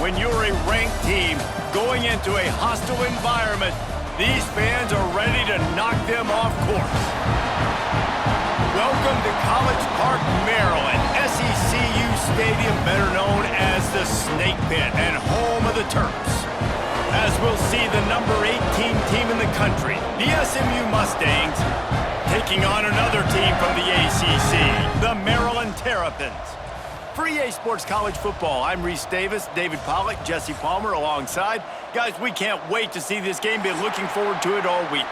when you're a ranked team going into a hostile environment. These fans are ready to knock them off course. Welcome to College Park, Maryland, SECU Stadium, better known as the Snake Pit and home of the Terps. As we'll see the number 18 team in the country, the SMU Mustangs, taking on another team from the ACC, the Maryland Terrapins. For EA Sports College Football, I'm Reese Davis, David Pollack, Jesse Palmer alongside. Guys, we can't wait to see this game. Been looking forward to it all week.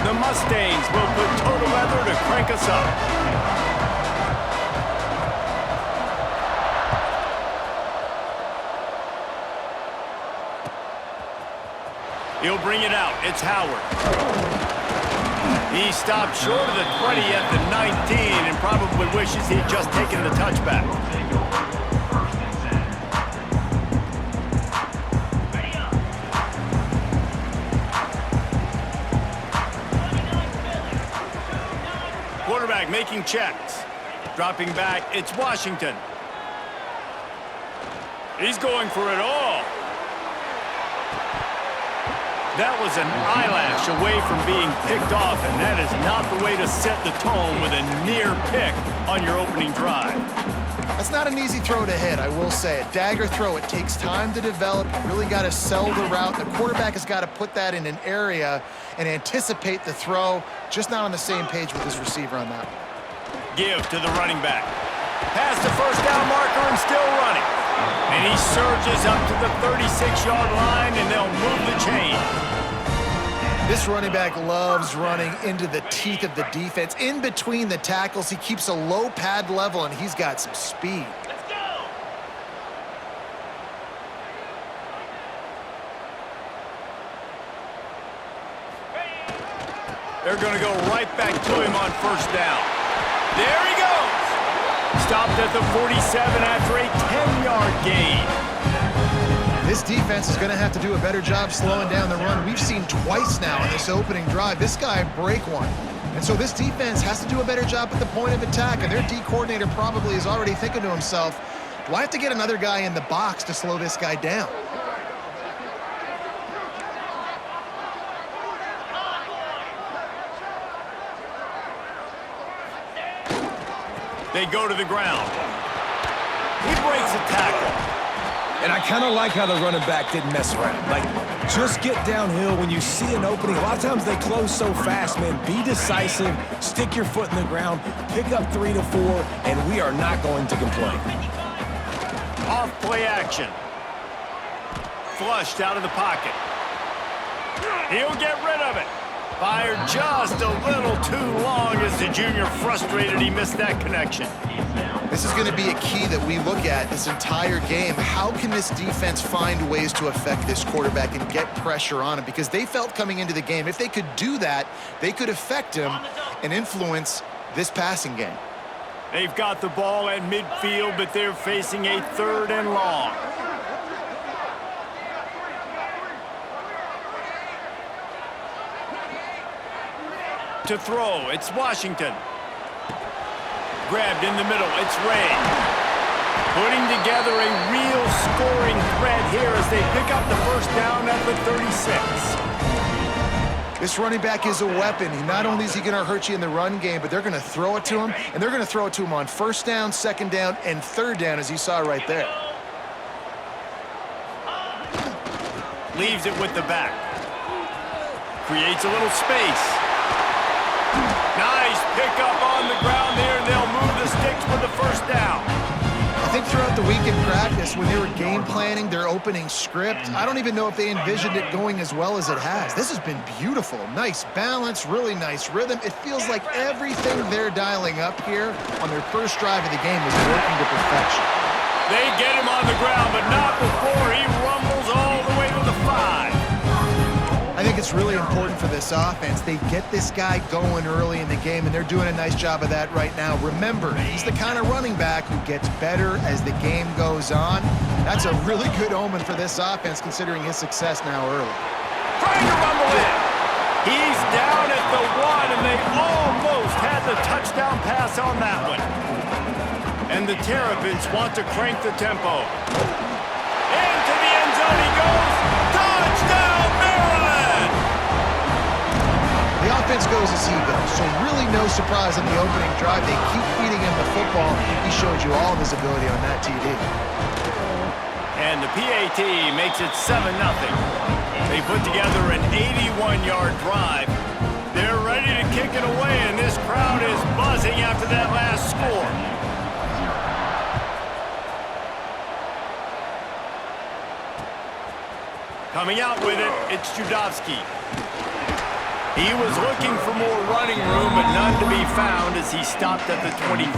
The Mustangs will put total weather to crank us up. He'll bring it out. It's Howard. He stopped short of the 20 at the 19 and probably wishes he'd just taken the touchback. Quarterback making checks. Dropping back, it's Washington. He's going for it all. That was an eyelash away from being picked off, and that is not the way to set the tone with a near pick on your opening drive. That's not an easy throw to hit, I will say. A dagger throw, it takes time to develop. You really got to sell the route. The quarterback has got to put that in an area and anticipate the throw. Just not on the same page with his receiver on that. Give to the running back. Past the first down marker and still running. And he surges up to the 36-yard line, and they'll move the chain. This running back loves running into the teeth of the defense. In between the tackles, he keeps a low pad level, and he's got some speed. Let's go! They're going to go right back to him on first down. There he goes! Stopped at the 47 after a 10-yard gain. This defense is going to have to do a better job slowing down the run. We've seen twice now in this opening drive this guy break one. And so this defense has to do a better job at the point of attack, and their D coordinator probably is already thinking to himself, do I have to get another guy in the box to slow this guy down? They go to the ground. He breaks a tackle. And I kind of like how the running back didn't mess around. Like, just get downhill when you see an opening. A lot of times they close so fast, man. Be decisive, stick your foot in the ground, pick up 3 to 4, and we are not going to complain. Off play action. Flushed out of the pocket. He'll get rid of it. Fired just a little too long as the junior frustrated he missed that connection. This is going to be a key that we look at this entire game. How can this defense find ways to affect this quarterback and get pressure on him? Because they felt coming into the game, if they could do that, they could affect him and influence this passing game. They've got the ball at midfield, but they're facing a 3rd and long. To throw, it's Washington. Grabbed in the middle, it's Ray. Putting together a real scoring threat here as they pick up the first down at the 36. This running back is a weapon. Not only is he going to hurt you in the run game, but they're going to throw it to him, and they're going to throw it to him on first down, second down, and third down, as you saw right there. Leaves it with the back. Creates a little space. Nice pickup on the ground there, and they'll move the sticks with the first down. I think throughout the week in practice, when they were game planning their opening script, I don't even know if they envisioned it going as well as it has. This has been beautiful. Nice balance, really nice rhythm. It feels like everything they're dialing up here on their first drive of the game is working to perfection. They get him on the ground, but not before he rumbles all the way to the 5. I think it's really important for this offense. They get this guy going early in the game, and they're doing a nice job of that right now. Remember, he's the kind of running back who gets better as the game goes on. That's a really good omen for this offense, considering his success now early. Trying to rumble in. He's down at the 1, and they almost had the touchdown pass on that one. And the Terrapins want to crank the tempo. Into the end zone he goes. Touchdown, Maryland! The offense goes as he goes, so really no surprise on the opening drive. They keep feeding him the football. He showed you all of his ability on that TD. And the PAT makes it 7-0. They put together an 81-yard drive. They're ready to kick it away, and this crowd is buzzing after that last score. Coming out with it, it's Judowski. He was looking for more running room, but none to be found as he stopped at the 23.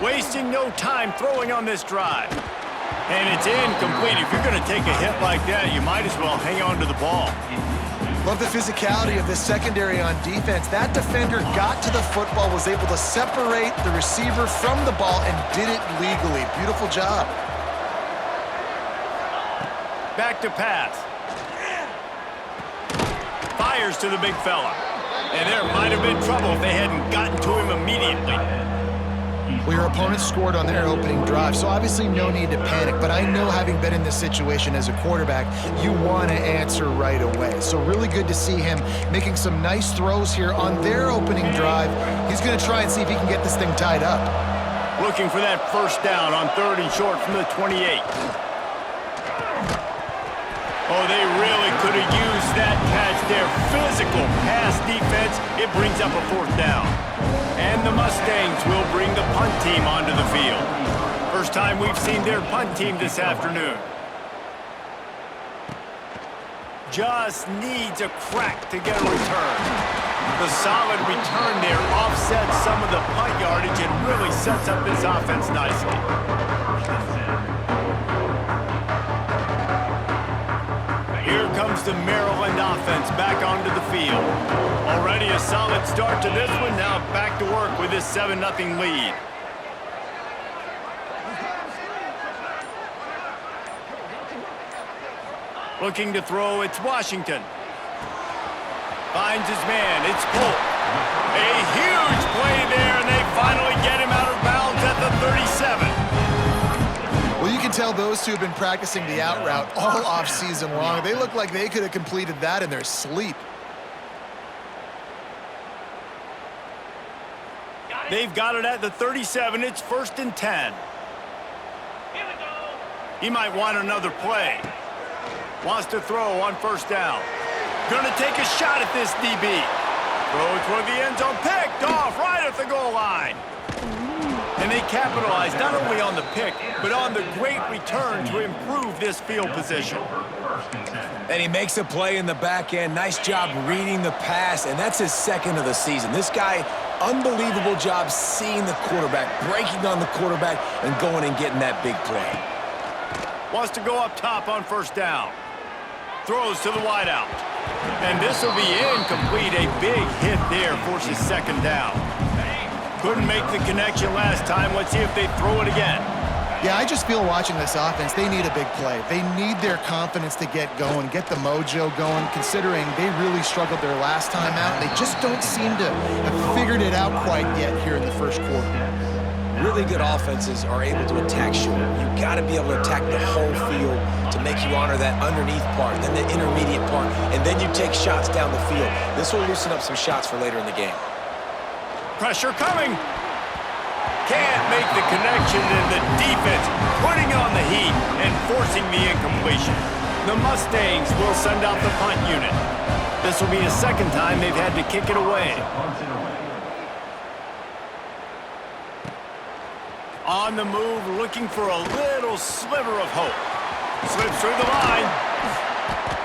Wasting no time throwing on this drive. And it's incomplete. If you're going to take a hit like that, you might as well hang on to the ball. Love the physicality of this secondary on defense. That defender got to the football, was able to separate the receiver from the ball, and did it legally. Beautiful job. Back to pass. Fires to the big fella. And there might have been trouble if they hadn't gotten to him immediately. Well, your opponent scored on their opening drive, so obviously no need to panic. But I know, having been in this situation as a quarterback, you want to answer right away. So really good to see him making some nice throws here on their opening drive. He's going to try and see if he can get this thing tied up. Looking for that first down on 3rd and short from the 28. Oh, they really could have used that catch there. Physical pass defense. It brings up a 4th down. And the Mustangs will bring the punt team onto the field. First time we've seen their punt team this afternoon. Just needs a crack to get a return. The solid return there offsets some of the punt yardage and really sets up this offense nicely. Here comes the Maryland offense back onto the field. Already a solid start to this one. Now back to work with this 7-0 lead. Looking to throw, it's Washington. Finds his man, it's Polk. A huge play there, and they finally get him out of bounds at the 37. Well, you can tell those two have been practicing the out route all off-season long. They look like they could have completed that in their sleep. They've got it at the 37. It's 1st and 10. He might want another play. Wants to throw on 1st down. Gonna take a shot at this DB. Throw toward the end zone. Picked off right at the goal line. And they capitalized not only on the pick, but on the great return to improve this field position. And he makes a play in the back end. Nice job reading the pass, and that's his 2nd of the season. This guy, unbelievable job seeing the quarterback, breaking on the quarterback, and going and getting that big play. Wants to go up top on 1st down. Throws to the wideout. And this will be incomplete. A big hit there forces 2nd down. Couldn't make the connection last time. Let's see if they throw it again. Yeah, I just feel watching this offense, they need a big play. They need their confidence to get going, get the mojo going, considering they really struggled their last time out. They just don't seem to have figured it out quite yet here in the 1st quarter. Really good offenses are able to attack short. You've got to be able to attack the whole field to make you honor that underneath part, then the intermediate part, and then you take shots down the field. This will loosen up some shots for later in the game. Pressure coming. Can't make the connection, and the defense putting on the heat and forcing the incompletion. The Mustangs will send out the punt unit. This will be the 2nd time they've had to kick it away. On the move, looking for a little sliver of hope. Slips through the line.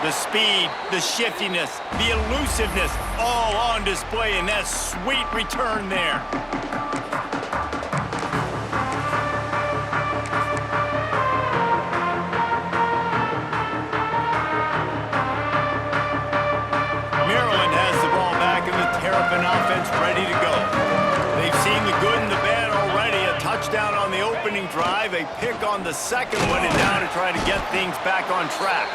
The speed, the shiftiness, the elusiveness, all on display in that sweet return there. Maryland has the ball back, and the Terrapin offense ready to go. They've seen the good and the bad already. A touchdown on the opening drive. drive, a pick on the second one, and now to try to get things back on track.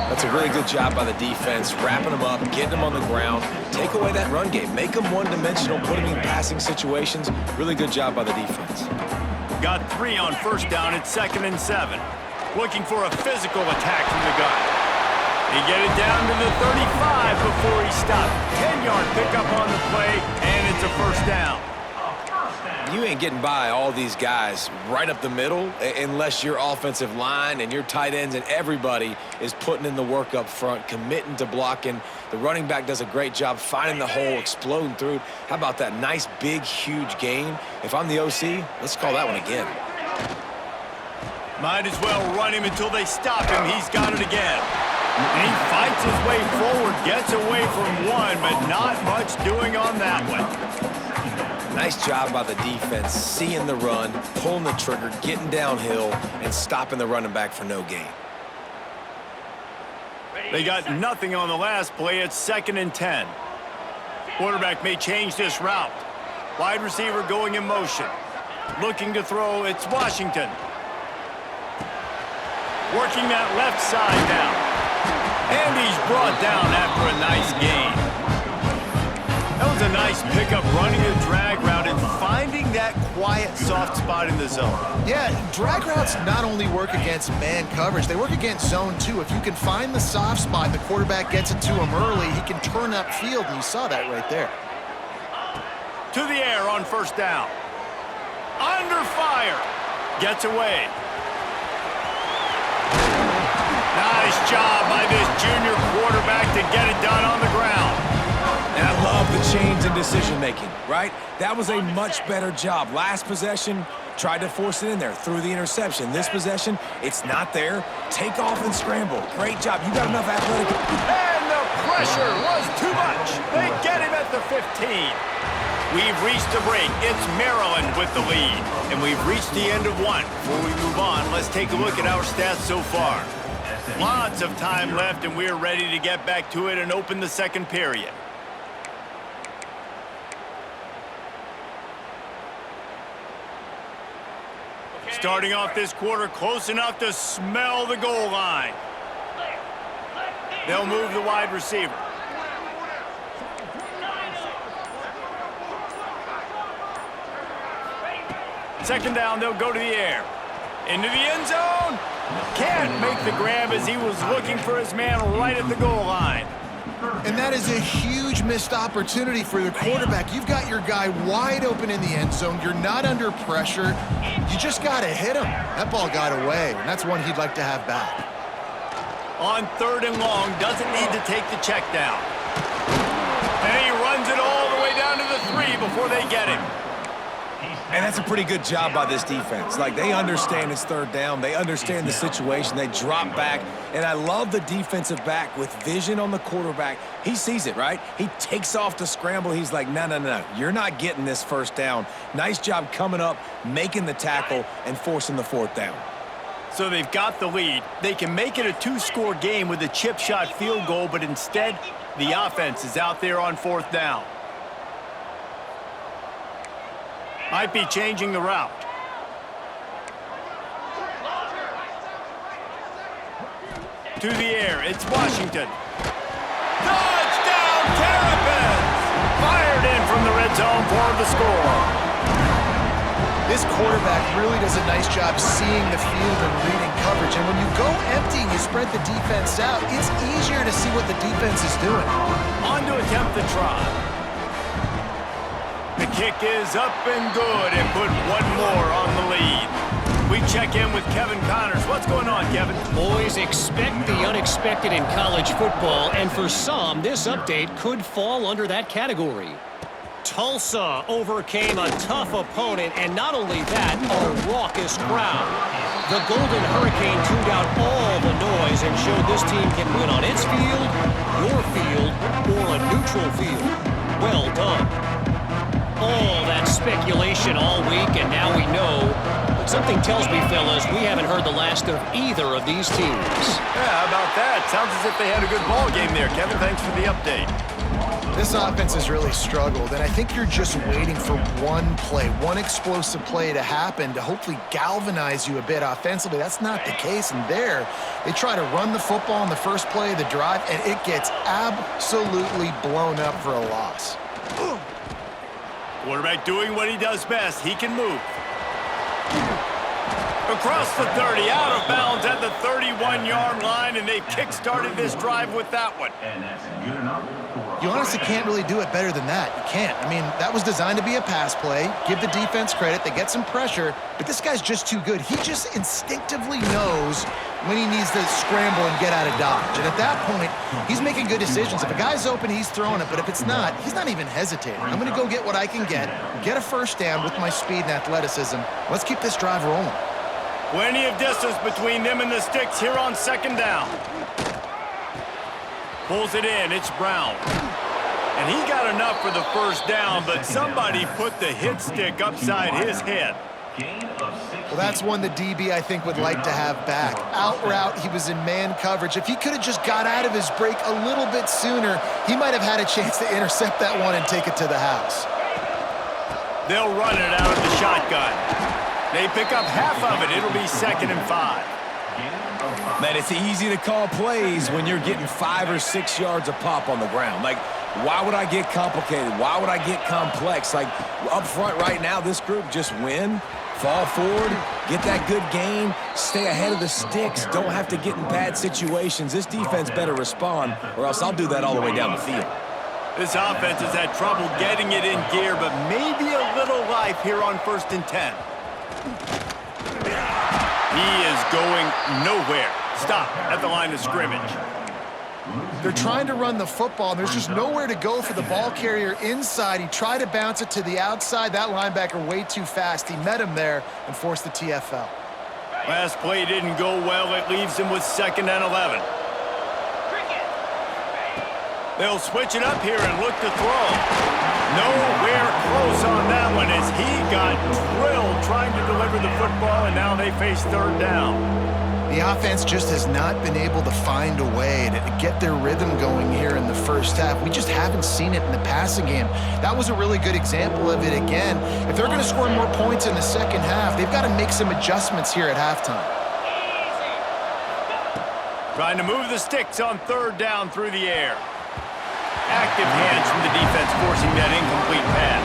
That's a really good job by the defense, wrapping them up, getting them on the ground, take away that run game, make them one-dimensional, put them in passing situations. Really good job by the defense. Got 3 on first down at 2nd and 7. Looking for a physical attack from the guy. He get it down to the 35 before he stopped. 10-yard pickup on the play, and it's a first down. You ain't getting by all these guys right up the middle unless your offensive line and your tight ends and everybody is putting in the work up front, committing to blocking. The running back does a great job finding the hole, exploding through. How about that nice, big, huge gain? If I'm the OC, let's call that one again. Might as well run him until they stop him. He's got it again. And he fights his way forward, gets away from one, but not much doing on that one. Nice job by the defense, seeing the run, pulling the trigger, getting downhill, and stopping the running back for no gain. They got nothing on the last play. It's 2nd and 10. Quarterback may change this route. Wide receiver going in motion. Looking to throw, it's Washington. Working that left side now. And he's brought down after a nice gain. That was a nice pickup, running a drag route and finding that quiet, soft spot in the zone. Yeah, drag routes not only work against man coverage, they work against zone too. If you can find the soft spot and the quarterback gets it to him early, he can turn upfield, and you saw that right there. To the air on first down. Under fire. Gets away. Nice job by this junior quarterback to get it done on the ground. And I love the change in decision-making, right? That was a much better job. Last possession, tried to force it in there, threw the interception. This possession, it's not there. Take off and scramble. Great job. You got enough athletic. And the pressure was too much. They get him at the 15. We've reached a break. It's Maryland with the lead. And we've reached the end of one. Before we move on, let's take a look at our stats so far. Lots of time left, and we're ready to get back to it and open the second period. Starting off this quarter, close enough to smell the goal line. They'll move the wide receiver. Second down, they'll go to the air. Into the end zone. Can't make the grab as he was looking for his man right at the goal line. And that is a huge missed opportunity for the quarterback. You've got your guy wide open in the end zone. You're not under pressure. You just got to hit him. That ball got away, and that's one he'd like to have back. On 3rd and long, doesn't need to take the check down. And he runs it all the way down to the 3 before they get him. And that's a pretty good job by this defense. Like, they understand it's 3rd down. They understand the situation. They drop back. And I love the defensive back with vision on the quarterback. He sees it, right? He takes off the scramble. He's like, no. You're not getting this first down. Nice job coming up, making the tackle, and forcing the 4th down. So they've got the lead. They can make it a 2-score game with a chip shot field goal, but instead, the offense is out there on 4th down. Might be changing the route. To the air, it's Washington. Touchdown, Terrapins! Fired in from the red zone for the score. This quarterback really does a nice job seeing the field and reading coverage. And when you go empty and you spread the defense out, it's easier to see what the defense is doing. On to attempt the try. The kick is up and good and put one more on the lead. We check in with Kevin Connors. What's going on, Kevin? Boys, expect the unexpected in college football, and for some, this update could fall under that category. Tulsa overcame a tough opponent, and not only that, a raucous crowd. The Golden Hurricane tuned out all the noise and showed this team can win on its field, your field, or a neutral field. Well done. All that speculation all week, and now we know. But something tells me, fellas, we haven't heard the last of either of these teams. Yeah, how about that? Sounds as if they had a good ball game there, Kevin. Thanks for the update. This offense has really struggled, and I think you're just waiting for one play, one explosive play to happen to hopefully galvanize you a bit offensively. That's not the case, and there, they try to run the football on the first play of the drive, and it gets absolutely blown up for a loss. Quarterback doing what he does best. He can move. Across the 30, out of bounds at the 31-yard line, and they've kick-started this drive with that one. And that's good enough. You honestly can't really do it better than that. You can't. I mean, that was designed to be a pass play. Give the defense credit. They get some pressure, but this guy's just too good. He just instinctively knows when he needs to scramble and get out of dodge. And at that point, he's making good decisions. If a guy's open, he's throwing it, but if it's not, he's not even hesitating. I'm going to go get what I can get a first down with my speed and athleticism. Let's keep this drive rolling. Plenty of distance between them and the sticks here on second down. Pulls it in. It's Brown. And he got enough for the first down, but somebody put the hit stick upside his head. Well, that's one the DB, I think, would like to have back. Out route, he was in man coverage. If he could have just got out of his break a little bit sooner, he might have had a chance to intercept that one and take it to the house. They'll run it out of the shotgun. They pick up half of it. It'll be 2nd and 5. Man, it's easy to call plays when you're getting 5 or 6 yards a pop on the ground. Like, why would I get complicated? Why would I get complex? Like, up front right now, this group just win, fall forward, get that good gain, stay ahead of the sticks, don't have to get in bad situations. This defense better respond, or else I'll do that all the way down the field. This offense has had trouble getting it in gear, but maybe a little life here on 1st and 10. He is going nowhere. Stop at the line of scrimmage. They're trying to run the football, and there's just nowhere to go for the ball carrier inside. He tried to bounce it to the outside. That linebacker way too fast. He met him there and forced the TFL. Last play didn't go well. It leaves him with 2nd and 11. They'll switch it up here and look to throw. Nowhere close on that one as he got drilled trying to deliver the football, and now they face 3rd down. The offense just has not been able to find a way to get their rhythm going here in the first half. We just haven't seen it in the passing game. That was a really good example of it again. If they're going to score more points in the second half, they've got to make some adjustments here at halftime. Trying to move the sticks on 3rd down through the air. Active hands from the defense forcing that incomplete pass.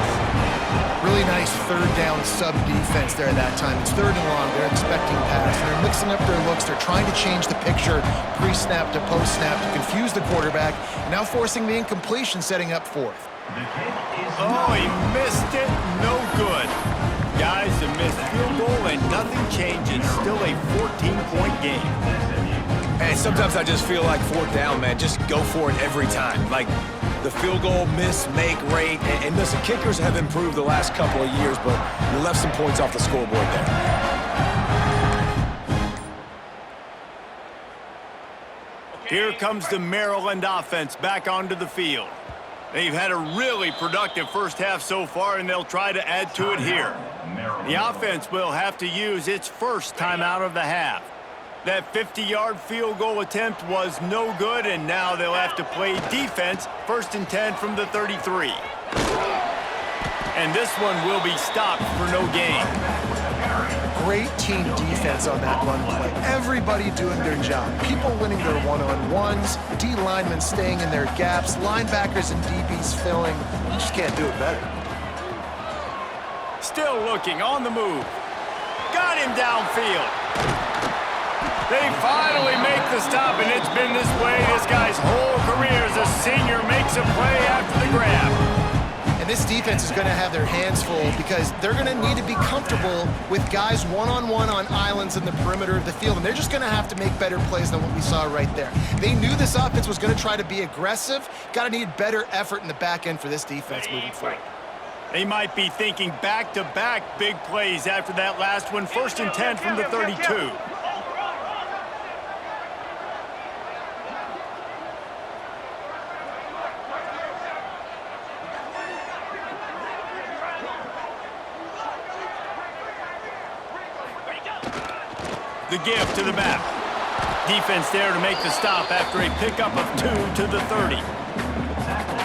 Really nice 3rd down sub-defense there at that time. It's 3rd and long. They're expecting pass. They're mixing up their looks. They're trying to change the picture pre-snap to post-snap to confuse the quarterback. Now forcing the incompletion, setting up 4th. Oh, he missed it. No good. Guys, a missed field goal and nothing changes. Still a 14-point game. And sometimes I just feel like 4th down, man. Just go for it every time. Like, the field goal miss-make rate. And listen, kickers have improved the last couple of years, but you left some points off the scoreboard there. Here comes the Maryland offense back onto the field. They've had a really productive first half so far, and they'll try to add to it here. The offense will have to use its first timeout of the half. That 50-yard field goal attempt was no good, and now they'll have to play defense, 1st and 10 from the 33. And this one will be stopped for no gain. Great team defense on that run play. Everybody doing their job. People winning their one-on-ones, D linemen staying in their gaps, linebackers and DBs filling. You just can't do it better. Still looking on the move. Got him downfield. They finally make the stop, and it's been this way this guy's whole career as a senior makes a play after the grab. And this defense is going to have their hands full because they're going to need to be comfortable with guys one-on-one on islands in the perimeter of the field, and they're just going to have to make better plays than what we saw right there. They knew this offense was going to try to be aggressive. Got to need better effort in the back end for this defense moving forward. They might be thinking back-to-back big plays after that last one. 1st and 10 from the 32. The give to the back. Defense there to make the stop after a pickup of 2 to the 30.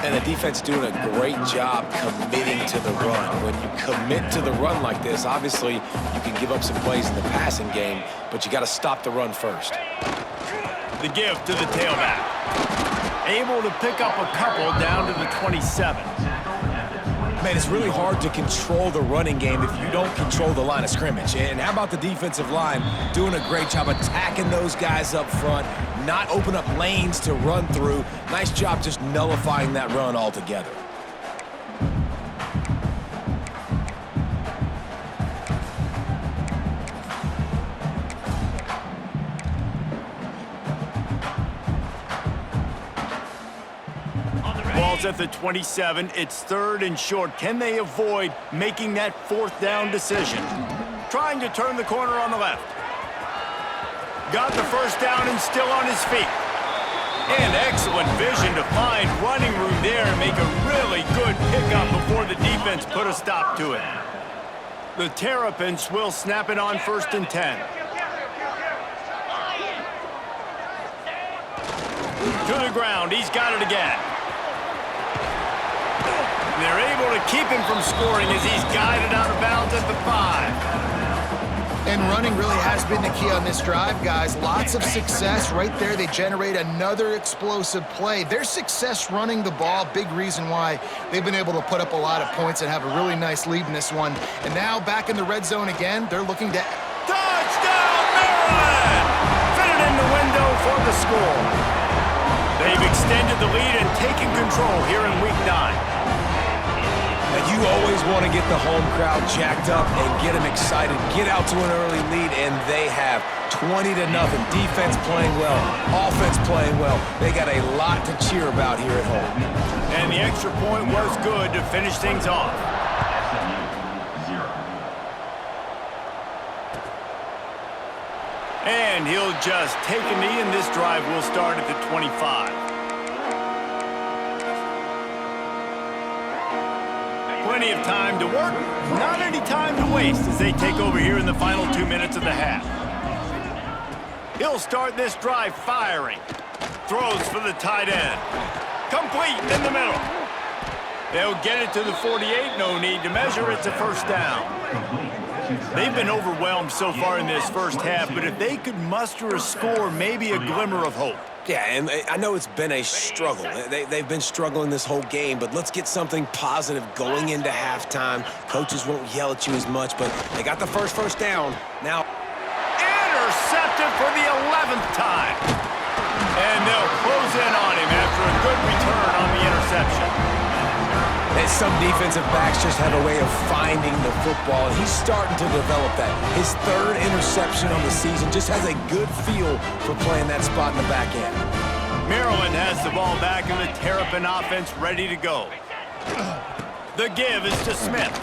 And the defense doing a great job committing to the run. When you commit to the run like this, obviously you can give up some plays in the passing game, but you got to stop the run first. The give to the tailback. Able to pick up a couple down to the 27. Man, it's really hard to control the running game if you don't control the line of scrimmage. And how about the defensive line doing a great job attacking those guys up front, not open up lanes to run through. Nice job just nullifying that run altogether. Ball's at the 27. It's 3rd and short. Can they avoid making that 4th down decision? Trying to turn the corner on the left. Got the first down and still on his feet. And excellent vision to find running room there and make a really good pickup before the defense put a stop to it. The Terrapins will snap it on 1st and 10. To the ground. He's got it again. They're able to keep him from scoring as he's guided out of bounds at the 5. And running really has been the key on this drive, guys. Lots of success right there. They generate another explosive play. Their success running the ball, big reason why they've been able to put up a lot of points and have a really nice lead in this one. And now back in the red zone again, they're looking to... Touchdown, Maryland! Fitted in the window for the score. They've extended the lead and taken control here in Week 9. You always want to get the home crowd jacked up and get them excited, get out to an early lead, and they have 20-0. Defense playing well, offense playing well. They got a lot to cheer about here at home. And the extra point was good to finish things off. And he'll just take a knee, and this drive will start at the 25. Plenty of time to work, not any time to waste as they take over here in the final 2 minutes of the half. He'll start this drive firing. Throws for the tight end. Complete in the middle. They'll get it to the 48. No need to measure. It's a 1st down. They've been overwhelmed so far in this first half, but if they could muster a score, maybe a glimmer of hope. Yeah, and I know it's been a struggle. They've been struggling this whole game, but let's get something positive going into halftime. Coaches won't yell at you as much, but they got the first down. Now, intercepted for the 11th time. And they'll close in on him after a good return on the interception. And some defensive backs just have a way of finding the football, and he's starting to develop that. His 3rd interception on the season, just has a good feel for playing that spot in the back end. Maryland has the ball back and the Terrapin offense ready to go. The give is to Smith.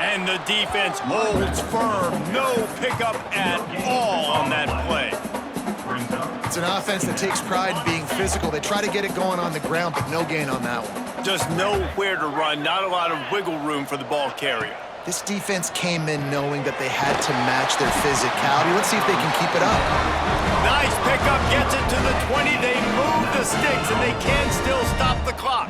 And the defense holds firm. No pickup at all on that play. It's an offense that takes pride in being physical. They try to get it going on the ground, but no gain on that one. Just nowhere to run, not a lot of wiggle room for the ball carrier. This defense came in knowing that they had to match their physicality. Let's see if they can keep it up. Nice pickup, gets it to the 20. They move the sticks, and they can still stop the clock.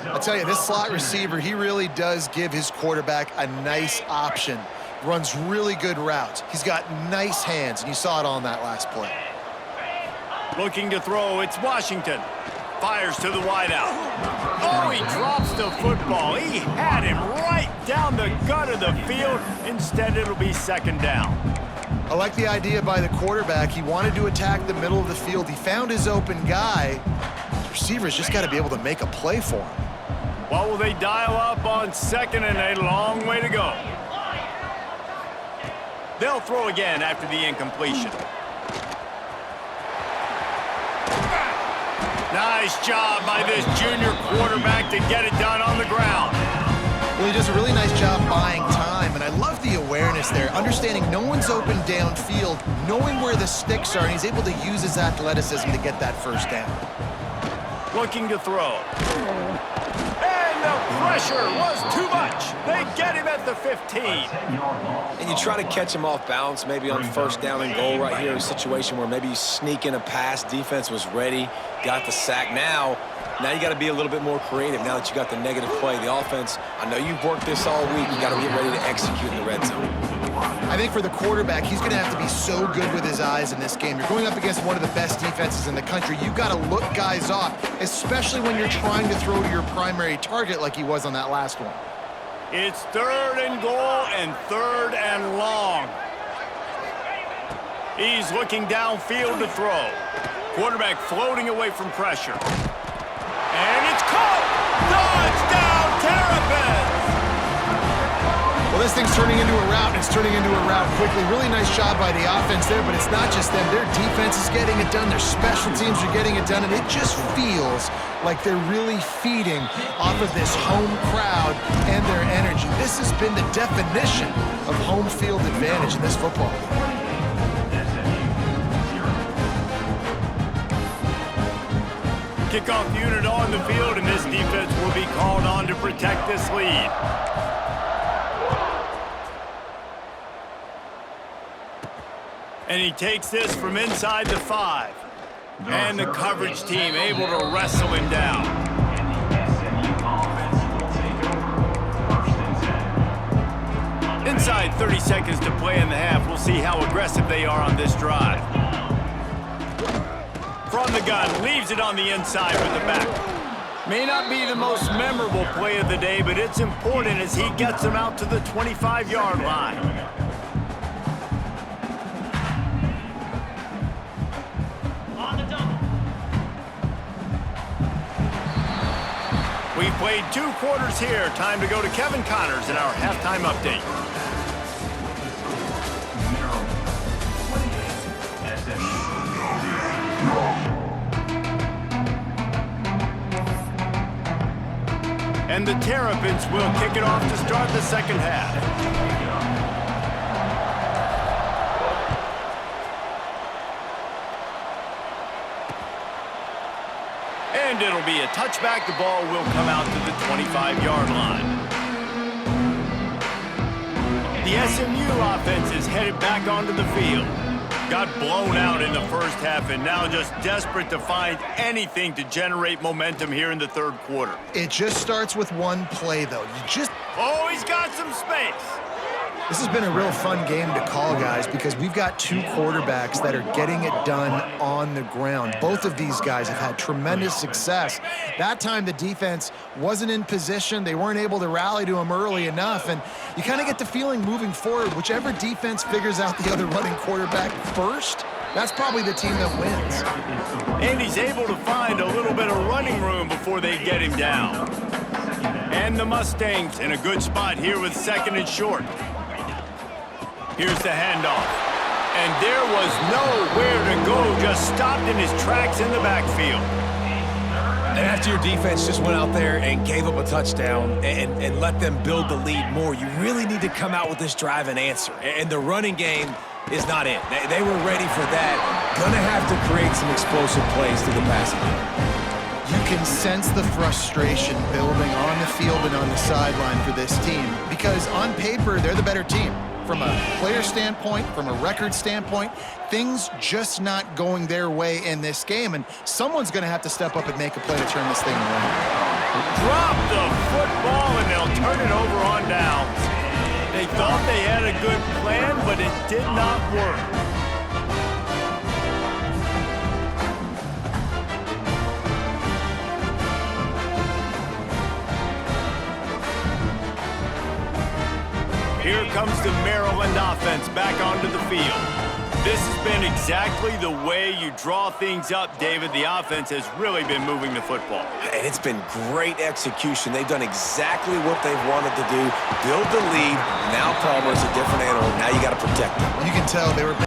I'll tell you, this slot receiver, he really does give his quarterback a nice option. Runs really good routes. He's got nice hands, and you saw it on that last play. Looking to throw, it's Washington. Fires to the wideout. Oh, he drops the football. He had him right down the gut of the field. Instead, it'll be 2nd down. I like the idea by the quarterback. He wanted to attack the middle of the field. He found his open guy. The receiver's just got to be able to make a play for him. What will they dial up on 2nd and a long way to go? They'll throw again after the incompletion. Nice job by this junior quarterback to get it done on the ground. Well, he does a really nice job buying time, and I love the awareness there, understanding no one's open downfield, knowing where the sticks are, and he's able to use his athleticism to get that 1st down. Looking to throw. And the pressure was too much. They get him at the 15. And you try to catch him off balance, maybe on 1st down and goal right here, a situation where maybe you sneak in a pass, defense was ready, got the sack. Now Now you got to be a little bit more creative now that you got the negative play. The offense, I know you've worked this all week. You got to get ready to execute in the red zone. I think for the quarterback, he's going to have to be so good with his eyes in this game. You're going up against one of the best defenses in the country. You've got to look guys off, especially when you're trying to throw to your primary target like he was on that last one. It's 3rd and goal and 3rd and long. He's looking downfield to throw. Quarterback floating away from pressure. And it's caught! Touchdown, Terrapins! Well, this thing's turning into a route, and it's turning into a route quickly. Really nice job by the offense there, but it's not just them. Their defense is getting it done. Their special teams are getting it done, and it just feels like they're really feeding off of this home crowd and their energy. This has been the definition of home field advantage in this football game. Kickoff unit on the field, and this defense will be called on to protect this lead. And he takes this from inside the 5. And the coverage team able to wrestle him down. Inside 30 seconds to play in the half. We'll see how aggressive they are on this drive. From the gun, leaves it on the inside with the back. May not be the most memorable play of the day, but it's important as he gets them out to the 25-yard line. On the double. We've played 2 quarters here. Time to go to Kevin Connors in our halftime update. And the Terrapins will kick it off to start the second half. And it'll be a touchback. The ball will come out to the 25-yard line. The SMU offense is headed back onto the field. Got blown out in the first half and now just desperate to find anything to generate momentum here in the 3rd quarter. It just starts with one play, though. Oh, he's got some space. This has been a real fun game to call, guys, because we've got 2 quarterbacks that are getting it done on the ground. Both of these guys have had tremendous success. That time the defense wasn't in position. They weren't able to rally to him early enough, and you kind of get the feeling moving forward, whichever defense figures out the other running quarterback first, that's probably the team that wins. And he's able to find a little bit of running room before they get him down. And the Mustangs in a good spot here with 2nd and short. Here's the handoff. And there was nowhere to go, just stopped in his tracks in the backfield. And after your defense just went out there and gave up a touchdown and let them build the lead more, you really need to come out with this drive and answer. And the running game is not it. They were ready for that. Gonna have to create some explosive plays through the passing game. You can sense the frustration building on the field and on the sideline for this team because on paper, they're the better team. From a player standpoint, from a record standpoint, things just not going their way in this game, and someone's going to have to step up and make a play to turn this thing around. Drop the football, and they'll turn it over on downs. They thought they had a good plan, but it did not work. Here comes the Maryland offense back onto the field. This has been exactly the way you draw things up, David. The offense has really been moving the football. And it's been great execution. They've done exactly what they've wanted to do. Build the lead. Now Palmer's a different animal. Now you got to protect them. You can tell they were